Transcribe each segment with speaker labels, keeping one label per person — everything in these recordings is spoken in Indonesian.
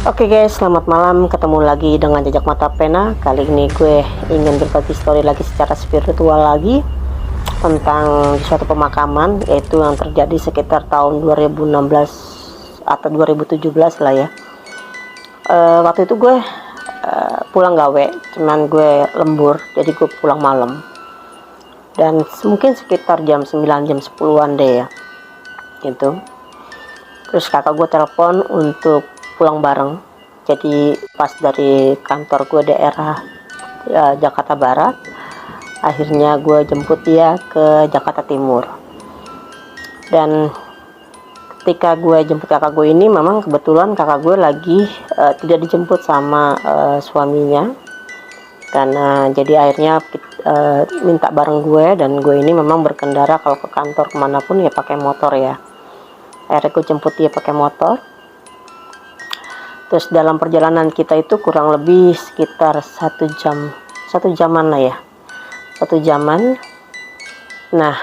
Speaker 1: Oke guys, selamat malam. Ketemu lagi dengan Jejak Mata Pena. Kali ini gue ingin berbagi story lagi secara spiritual lagi tentang suatu pemakaman, yaitu yang terjadi sekitar tahun 2016 atau 2017 lah ya. Waktu itu gue pulang gawe, cuman gue lembur, jadi gue pulang malam. Dan mungkin sekitar jam 9, jam 10-an deh ya. Gitu. Terus kakak gue telepon untuk pulang bareng. Jadi pas dari kantor gue daerah Jakarta Barat, akhirnya gue jemput dia ke Jakarta Timur. Dan ketika gue jemput kakak gue ini, memang kebetulan kakak gue lagi tidak dijemput sama suaminya, karena jadi akhirnya minta bareng gue, dan gue ini memang berkendara kalau ke kantor kemanapun ya pakai motor ya. Akhirnya gue jemput dia pakai motor. Terus dalam perjalanan kita itu kurang lebih sekitar 1 jaman lah ya, 1 jaman. Nah,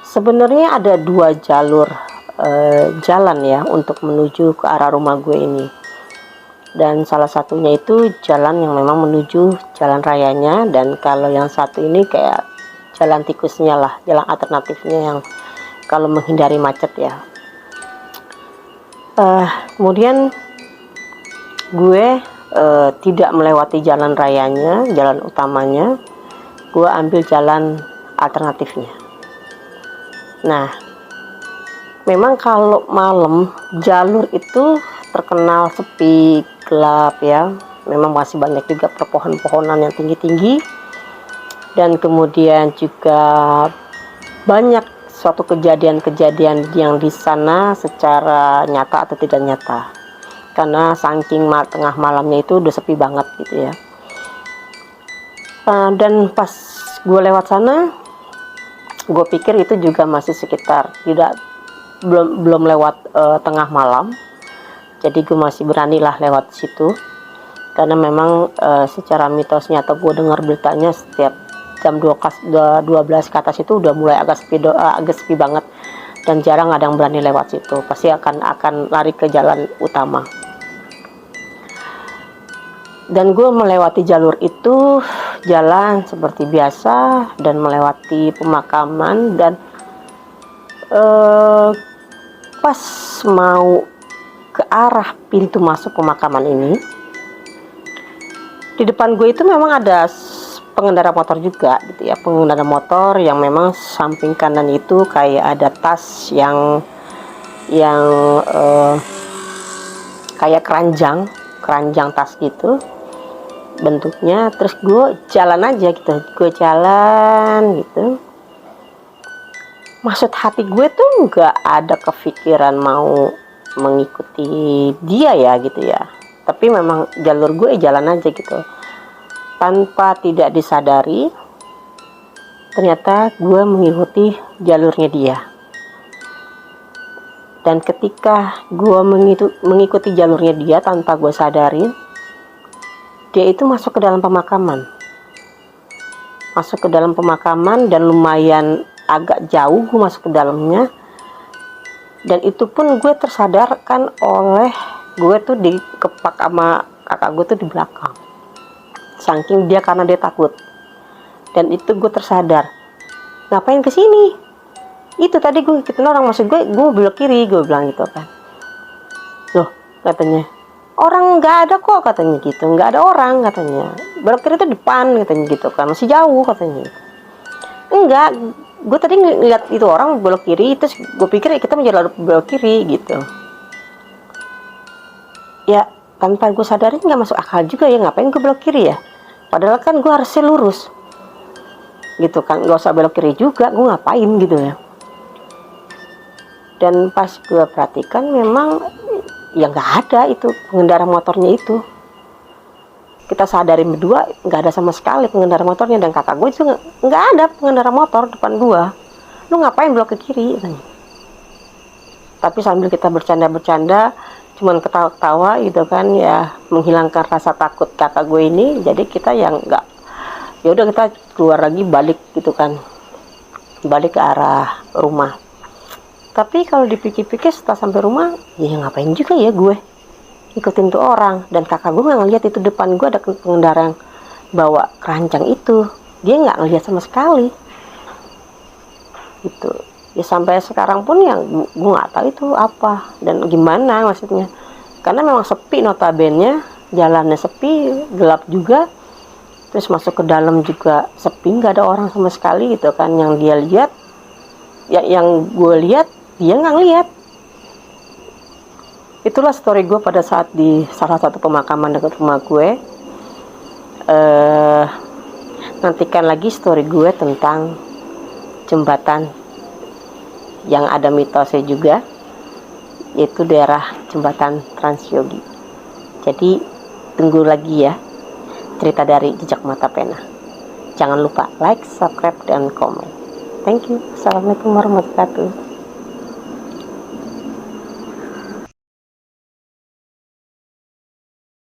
Speaker 1: sebenarnya ada 2 jalur jalan ya untuk menuju ke arah rumah gue ini. Dan salah satunya itu jalan yang memang menuju jalan rayanya, dan kalau yang satu ini kayak jalan tikusnya lah, jalan alternatifnya yang kalau menghindari macet ya. Kemudian gue tidak melewati jalan rayanya, jalan utamanya. Gue ambil jalan alternatifnya. Nah, memang kalau malam jalur itu terkenal sepi, gelap ya. Memang masih banyak juga perpohonan-pohonan yang tinggi-tinggi, dan kemudian juga banyak suatu kejadian-kejadian yang di sana secara nyata atau tidak nyata, karena saking tengah malamnya itu udah sepi banget gitu ya. Dan pas gue lewat sana, gue pikir itu juga masih sekitar belum lewat tengah malam, jadi gue masih berani lah lewat situ, karena memang secara mitosnya atau gue dengar beritanya setiap jam 12 ke atas itu udah mulai agak sepi banget, dan jarang ada yang berani lewat situ, pasti akan lari ke jalan utama. Dan gue melewati jalur itu, jalan seperti biasa, dan melewati pemakaman. Dan pas mau ke arah pintu masuk pemakaman ini, di depan gue itu memang ada pengendara motor juga gitu ya, pengendara motor yang memang samping kanan itu kayak ada tas yang kayak keranjang tas gitu bentuknya. Terus gue jalan aja gitu, maksud hati gue tuh nggak ada kepikiran mau mengikuti dia ya gitu ya, tapi memang jalur gue jalan aja gitu. Tanpa tidak disadari, ternyata gue mengikuti jalurnya dia. Dan ketika gue mengikuti jalurnya dia tanpa gue sadari, dia itu masuk ke dalam pemakaman. Dan lumayan agak jauh gue masuk ke dalamnya. Dan itu pun gue tersadarkan oleh gue tuh dikepak sama kakak gue tuh di belakang. Saking dia, karena dia takut. Dan itu gue tersadar, ngapain kesini? Itu tadi gue ngikutin orang, maksud gue belok kiri, gue bilang gitu kan. Loh, katanya, orang nggak ada kok, katanya gitu, nggak ada orang katanya, belok kiri itu depan katanya gitu kan, masih jauh katanya. Enggak, gue tadi ngeliat itu orang belok kiri, terus gue pikir kita menjalur belok kiri gitu ya. Tanpa gue sadarin nggak masuk akal juga ya, ngapain gue belok kiri ya, padahal kan gue harusnya lurus gitu kan, nggak usah belok kiri juga, gue ngapain gitu ya. Dan pas gue perhatikan, memang ya nggak ada itu pengendara motornya itu. Kita sadarin berdua nggak ada sama sekali pengendara motornya, dan kakak gue itu nggak ada pengendara motor depan gue. Lu ngapain belok ke kiri? Tapi sambil kita bercanda, cuman ketawa-ketawa gitu kan ya, menghilangkan rasa takut kakak gue ini. Jadi kita yang nggak, ya udah kita keluar lagi, balik gitu kan, balik ke arah rumah. Tapi kalau dipikir-pikir setelah sampai rumah, ya ngapain juga ya gue ngikutin tuh orang, dan kakak gue nggak ngeliat itu depan gue ada pengendara yang bawa keranjang itu. Dia nggak ngeliat sama sekali gitu ya. Sampai sekarang pun yang gue nggak tahu itu apa dan gimana maksudnya, karena memang sepi, notabene jalannya sepi, gelap juga, terus masuk ke dalam juga sepi, nggak ada orang sama sekali gitu kan. Yang dia lihat ya, yang gue lihat dia nggak ngeliat. Itulah story gue pada saat di salah satu pemakaman dekat rumah gue. Nantikan lagi story gue tentang jembatan yang ada mitosnya juga, yaitu daerah jembatan Transyogi. Jadi tunggu lagi ya cerita dari Jejak Mata Pena. Jangan lupa like, subscribe, dan komen. Thank you. Assalamualaikum warahmatullahi wabarakatuh.